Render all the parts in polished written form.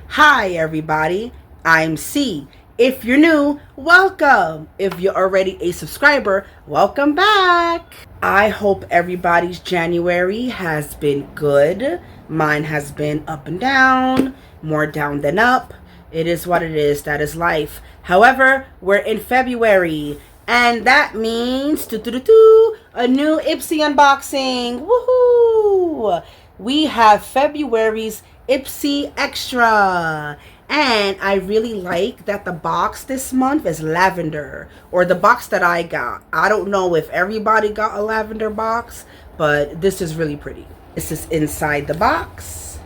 Hi, everybody. I'm C. If you're new, welcome. If you're already a subscriber, welcome back. I hope everybody's January has been good. Mine has been up and down, more down than up. It is what it is. That is life. However, we're in February, and that means a new Ipsy unboxing. Woohoo! We have February's Ipsy Extra. And I really like that the box this month is lavender, or the box that I got. I don't know if everybody got a lavender box, but this is really pretty. This is inside the box.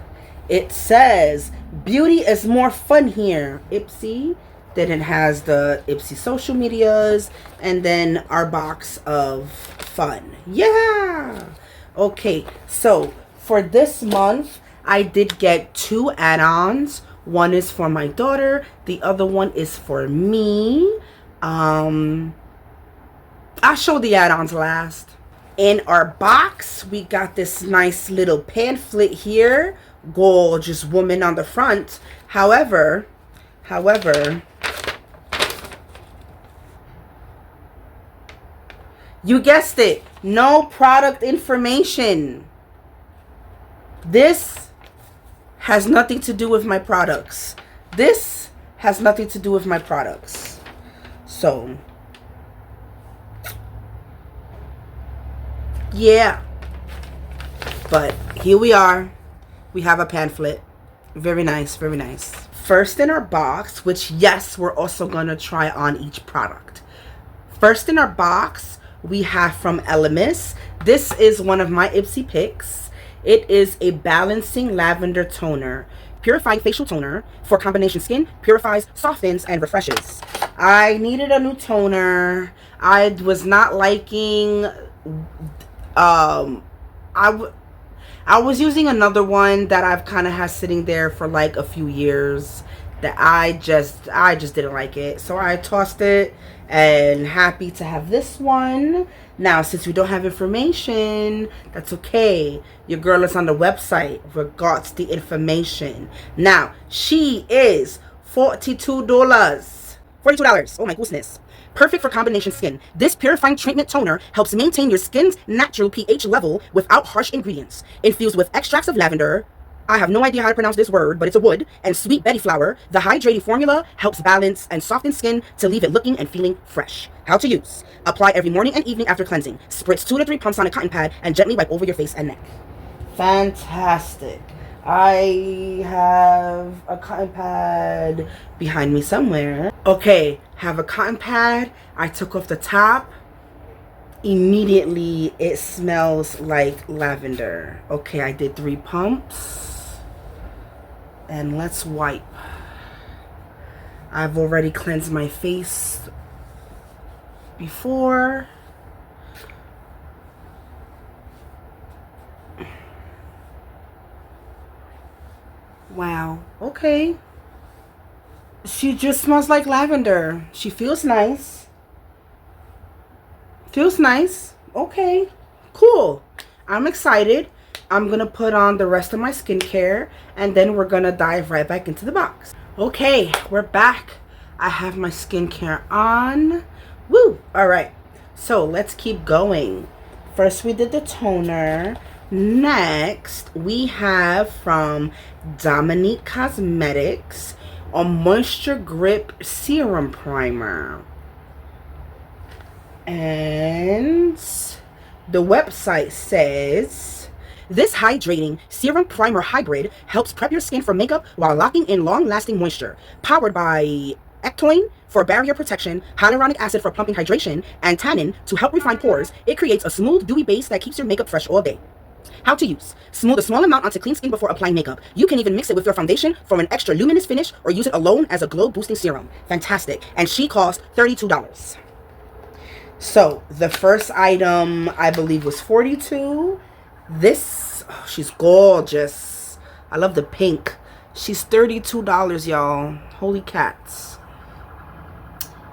It says, beauty is more fun here, Ipsy. Then it has the Ipsy social medias, and then our box of fun. Yeah! Okay, so for this month, I did get 2 add-ons. One is for my daughter. The other one is for me. I'll show the add-ons last. In our box, we got this nice little pamphlet here. Gorgeous woman on the front. However, you guessed it. No product information. This has nothing to do with my products. This has nothing to do with my products. So, yeah. But here we are. We have a pamphlet. Very nice, very nice. First in our box, which yes, we're also gonna try on each product. First in our box, we have from Elemis. This is one of my Ipsy picks. It is a balancing lavender toner, purifying facial toner for combination skin, purifies, softens, and refreshes. I needed a new toner. I was not liking, I was using another one that I've kind of had sitting there for like a few years that I just didn't like it. So I tossed it, and happy to have this one. Now, since we don't have information, that's okay. Your girl is on the website, regards the information. Now, she is $42. $42. Oh my goodness. Perfect for combination skin. This purifying treatment toner helps maintain your skin's natural pH level without harsh ingredients. Infused with extracts of lavender, I have no idea how to pronounce this word, but it's a wood, and sweet Betty flower. The hydrating formula helps balance and soften skin to leave it looking and feeling fresh. How to use. Apply every morning and evening after cleansing. Spritz 2 to 3 pumps on a cotton pad and gently wipe over your face and neck. Fantastic. I have a cotton pad behind me somewhere. Okay, have a cotton pad. I took off the top. Immediately, it smells like lavender. Okay, I did 3 pumps. And let's wipe. I've already cleansed my face before. Wow. Okay. She just smells like lavender. She feels nice. Feels nice. Okay. Cool. I'm excited. I'm going to put on the rest of my skincare, and then we're going to dive right back into the box. Okay, we're back. I have my skincare on. Woo! All right. So let's keep going. First, we did the toner. Next, we have from Dominique Cosmetics a Moisture Grip Serum Primer. And the website says, this hydrating serum primer hybrid helps prep your skin for makeup while locking in long-lasting moisture. Powered by ectoin for barrier protection, hyaluronic acid for plumping hydration, and tannin to help refine pores, it creates a smooth, dewy base that keeps your makeup fresh all day. How to use. Smooth a small amount onto clean skin before applying makeup. You can even mix it with your foundation for an extra luminous finish, or use it alone as a glow-boosting serum. Fantastic. And she costs $32. So, the first item, I believe, was $42. This, oh, she's gorgeous. I love the pink. She's $32, y'all. Holy cats.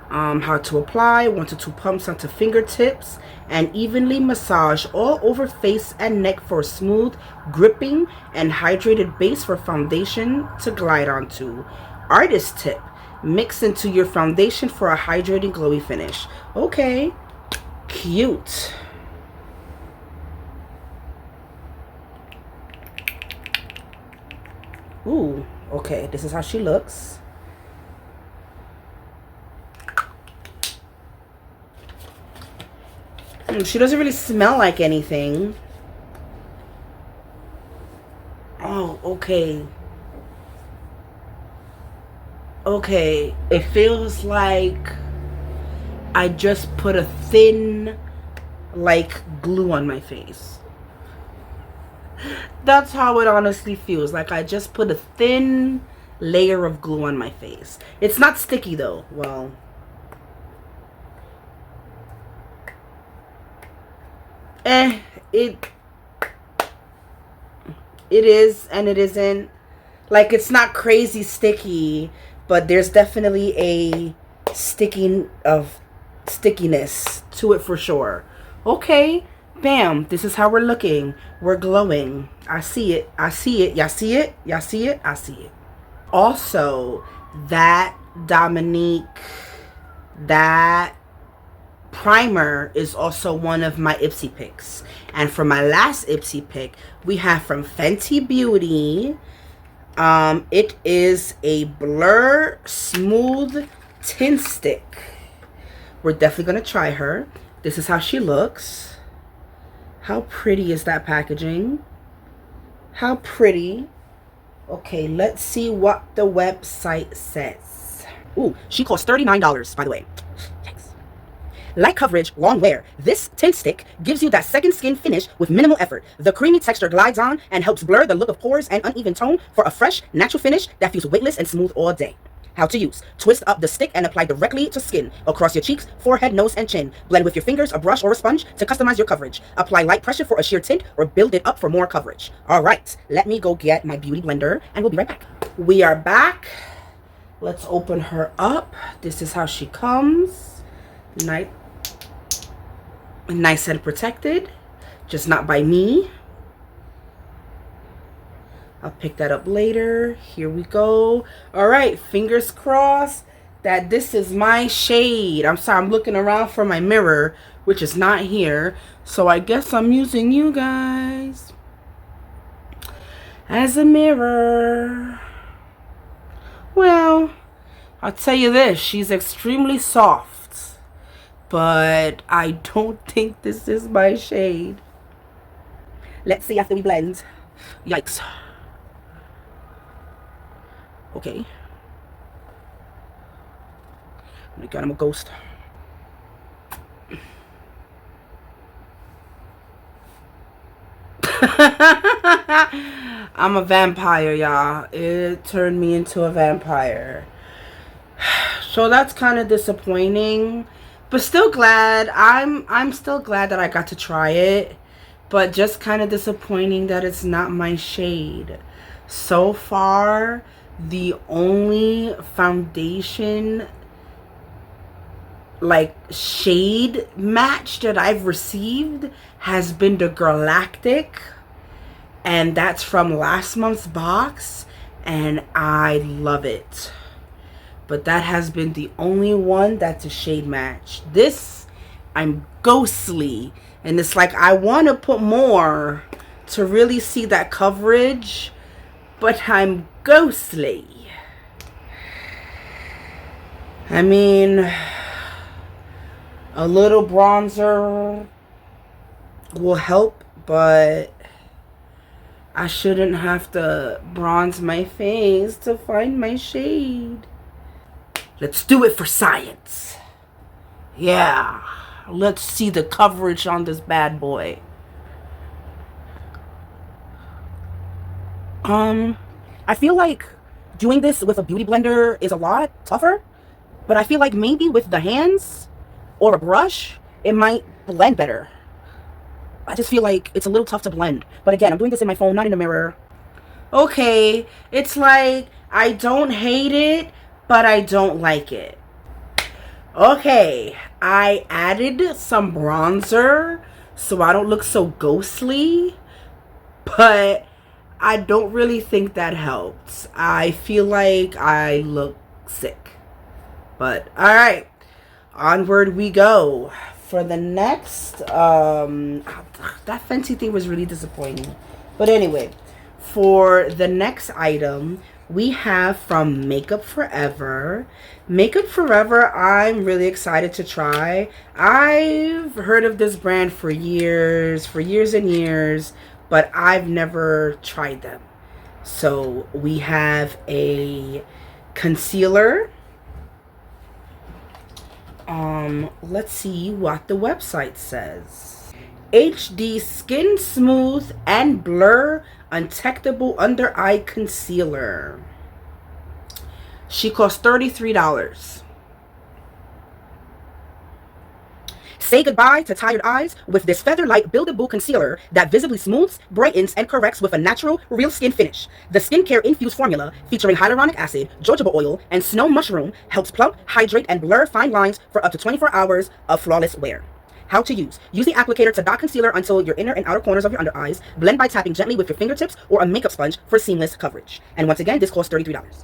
How to apply. 1 to 2 pumps onto fingertips. and evenly massage all over face and neck for a smooth, gripping, and hydrated base for foundation to glide onto. Artist tip: mix into your foundation for a hydrating, glowy finish. Okay, cute. Ooh, okay, this is how she looks. She doesn't really smell like anything. Oh, okay. Okay, it feels like I just put a thin, like, glue on my face. That's how it honestly feels. Like I just put a thin layer of glue on my face. It's not sticky though. Well, it is and it isn't. Like, it's not crazy sticky, but there's definitely a stickiness to it for sure. Okay, bam, this is how we're looking. We're glowing. I see it. I see it. Y'all see it? Y'all see it? I see it. Also, that primer is also one of my Ipsy picks. And for my last Ipsy pick, we have from Fenty Beauty. It is a Blur Smooth Tint Stick. We're definitely going to try her. This is how she looks. How pretty is that packaging? How pretty. Okay, let's see what the website says. Ooh, she costs $39, by the way. Thanks. Light coverage, long wear. This tint stick gives you that second skin finish with minimal effort. The creamy texture glides on and helps blur the look of pores and uneven tone for a fresh, natural finish that feels weightless and smooth all day. How to use: twist up the stick and apply directly to skin, across your cheeks, forehead, nose, and chin. Blend with your fingers, a brush, or a sponge to customize your coverage. Apply light pressure for a sheer tint or build it up for more coverage. All right, let me go get my beauty blender and we'll be right back. We are back. Let's open her up. This is how she comes. Nice and protected, just not by me. I'll pick that up later. Here we go. All right, fingers crossed that this is my shade. I'm sorry, I'm looking around for my mirror, which is not here. So I guess I'm using you guys as a mirror. Well, I'll tell you this, she's extremely soft, but I don't think this is my shade. Let's see after we blend. Yikes. Okay. Oh my God, I'm a ghost. I'm a vampire, y'all. It turned me into a vampire. So that's kind of disappointing, but still glad. I'm still glad that I got to try it, but just kind of disappointing that it's not my shade. So far, the only foundation like shade match that I've received has been the Galactic, and that's from last month's box, and I love it. But that has been the only one that's a shade match. This, I'm ghostly, and it's like I want to put more to really see that coverage, but I'm ghostly. I mean, a little bronzer will help, but I shouldn't have to bronze my face to find my shade. Let's do it for science. Yeah, let's see the coverage on this bad boy. I feel like doing this with a beauty blender is a lot tougher, but I feel like maybe with the hands or a brush, it might blend better. I just feel like it's a little tough to blend. But again, I'm doing this in my phone, not in a mirror. Okay, it's like I don't hate it, but I don't like it. Okay, I added some bronzer so I don't look so ghostly, but I don't really think that helped. I feel like I look sick. But all right, onward we go. For the next, that Fenty thing was really disappointing. But anyway, for the next item, we have from Makeup Forever. Makeup Forever, I'm really excited to try. I've heard of this brand for years and years, but I've never tried them. So we have a concealer. Let's see what the website says. HD Skin Smooth and Blur Untectable Under Eye Concealer. She costs $33. Say goodbye to tired eyes with this Featherlight Buildable Concealer that visibly smooths, brightens, and corrects with a natural, real skin finish. The skincare infused formula featuring hyaluronic acid, jojoba oil, and snow mushroom helps plump, hydrate, and blur fine lines for up to 24 hours of flawless wear. How to use. Use the applicator to dot concealer until your inner and outer corners of your under eyes. Blend by tapping gently with your fingertips or a makeup sponge for seamless coverage. And once again, this costs $33.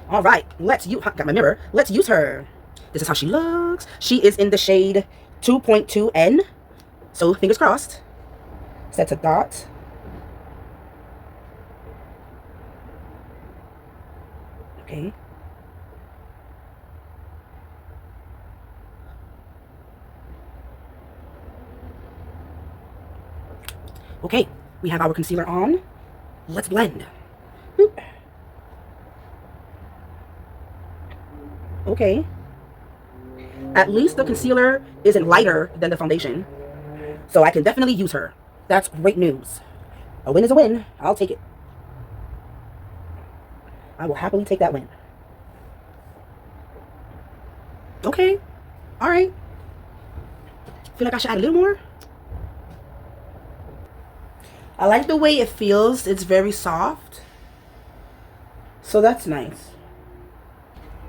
All right, got my mirror. Let's use her. This is how she looks. She is in the shade 2.2N. So fingers crossed. Set a dot. Okay. Okay, we have our concealer on. Let's blend. Okay. At least the concealer isn't lighter than the foundation. So I can definitely use her. That's great news. A win is a win. I'll take it. I will happily take that win. Okay. All right. Feel like I should add a little more. I like the way it feels. It's very soft. So that's nice.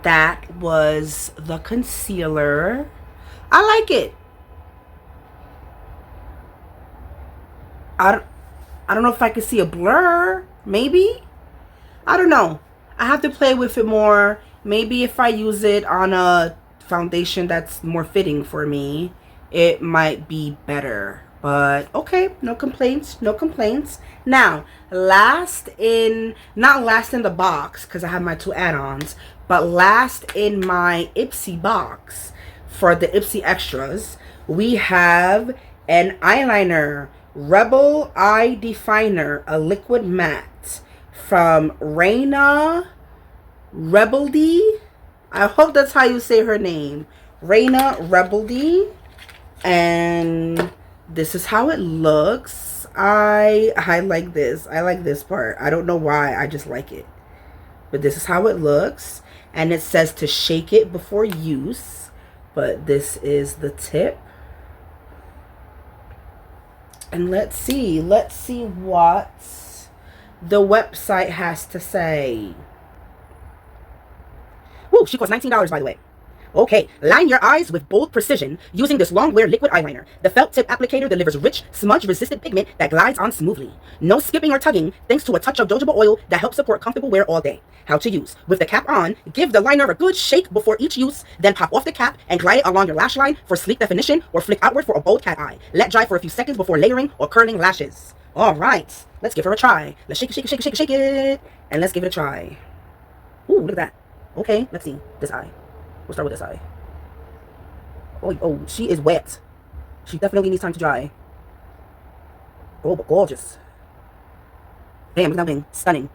That was the concealer. I like it. I don't know if I can see a blur. Maybe. I don't know. I have to play with it more. Maybe if I use it on a foundation that's more fitting for me, it might be better. But okay, no complaints, no complaints. Now, not last in the box, because I have my two add-ons, but last in my Ipsy box for the Ipsy extras, we have an eyeliner, Rebel Eye Definer, a liquid matte from Raina Rebeldy. I hope that's how you say her name. Raina Rebeldy. And this is how it looks. I like this. I like this part. I don't know why. I just like it. But this is how it looks. And it says to shake it before use. But this is the tip. And let's see what the website has to say. Woo, she costs $19, by the way. Okay, line your eyes with bold precision using this long wear liquid eyeliner. The felt tip applicator delivers rich, smudge-resistant pigment that glides on smoothly. No skipping or tugging thanks to a touch of jojoba oil that helps support comfortable wear all day. How to use. With the cap on, give the liner a good shake before each use, then pop off the cap and glide it along your lash line for sleek definition or flick outward for a bold cat eye. Let dry for a few seconds before layering or curling lashes. All right, let's give her a try. Let's shake it, and let's give it a try. Ooh, look at that. Okay, let's see. This eye. We'll start with this eye. Oh, she is wet. She definitely needs time to dry. Oh, but gorgeous. Damn, look at that thing. Stunning.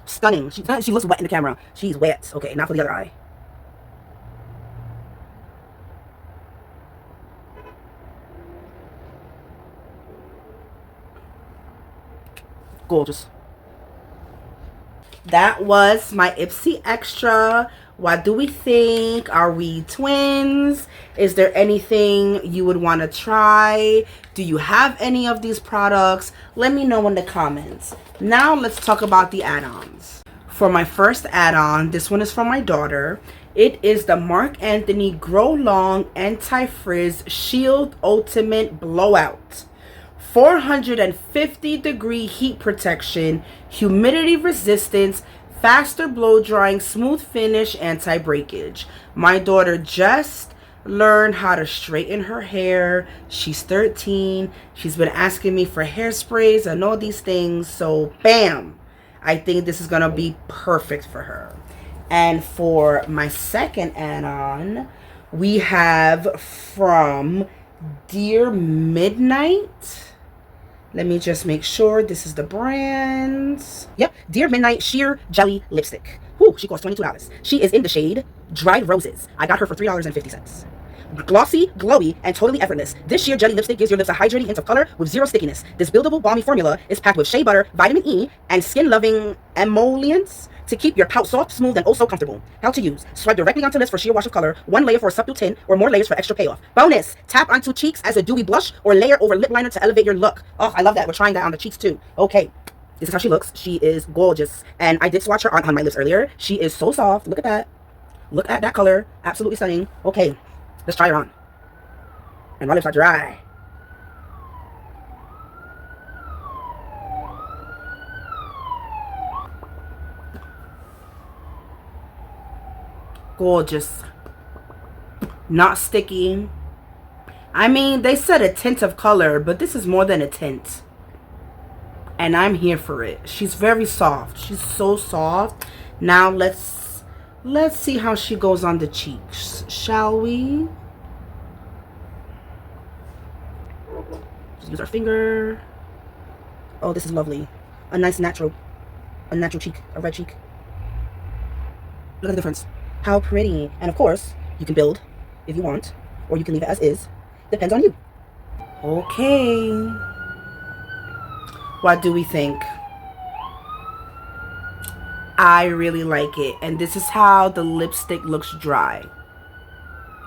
Stunning. She looks wet in the camera. She's wet. Okay, now for the other eye. Gorgeous. That was my Ipsy Extra. What do we think? Are we twins? Is there anything you would want to try? Do you have any of these products? Let me know in the comments. Now let's talk about the add-ons. For my first add-on, this one is from my daughter. It is the Marc Anthony Grow Long Anti-Frizz Shield Ultimate Blowout. 450-degree heat protection, humidity resistance, faster blow drying, smooth finish, anti-breakage. My daughter just learned how to straighten her hair. She's 13. She's been asking me for hairsprays and all these things. So bam, I think this is gonna be perfect for her. And for my second add-on, we have from Dear Midnight. Let me just make sure this is the brand. Yep, Dear Midnight Sheer Jelly Lipstick. Whew, she costs $22. She is in the shade Dried Roses. I got her for $3.50. Glossy, glowy, and totally effortless. This sheer jelly lipstick gives your lips a hydrating hint of color with zero stickiness. This buildable, balmy formula is packed with shea butter, vitamin E, and skin-loving emollients to keep your pout soft, smooth, and oh so comfortable. How to use. Swipe directly onto lips for sheer wash of color, one layer for a subtle tint, or more layers for extra payoff. Bonus! Tap onto cheeks as a dewy blush, or layer over lip liner to elevate your look. Oh, I love that. We're trying that on the cheeks too. Okay. This is how she looks. She is gorgeous. And I did swatch her on my lips earlier. She is so soft. Look at that. Look at that color. Absolutely stunning. Okay. Let's try her on. And my lips are dry. Gorgeous. Not sticky. I mean, they said a tint of color, but this is more than a tint. And I'm here for it. She's very soft. She's so soft. Now let's see how she goes on the cheeks, shall we? Just use our finger. Oh, this is lovely. A nice natural cheek, a red cheek. Look at the difference. How pretty. And of course, you can build if you want, or you can leave it as is. Depends on you. Okay. What do we think? I really like it. And this is how the lipstick looks dry.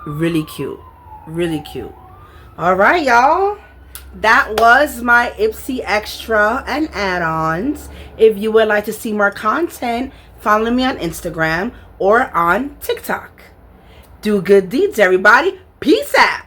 Really cute. Really cute. All right, y'all. That was my Ipsy Extra and add-ons. If you would like to see more content, follow me on Instagram or on TikTok. Do good deeds, everybody. Peace out.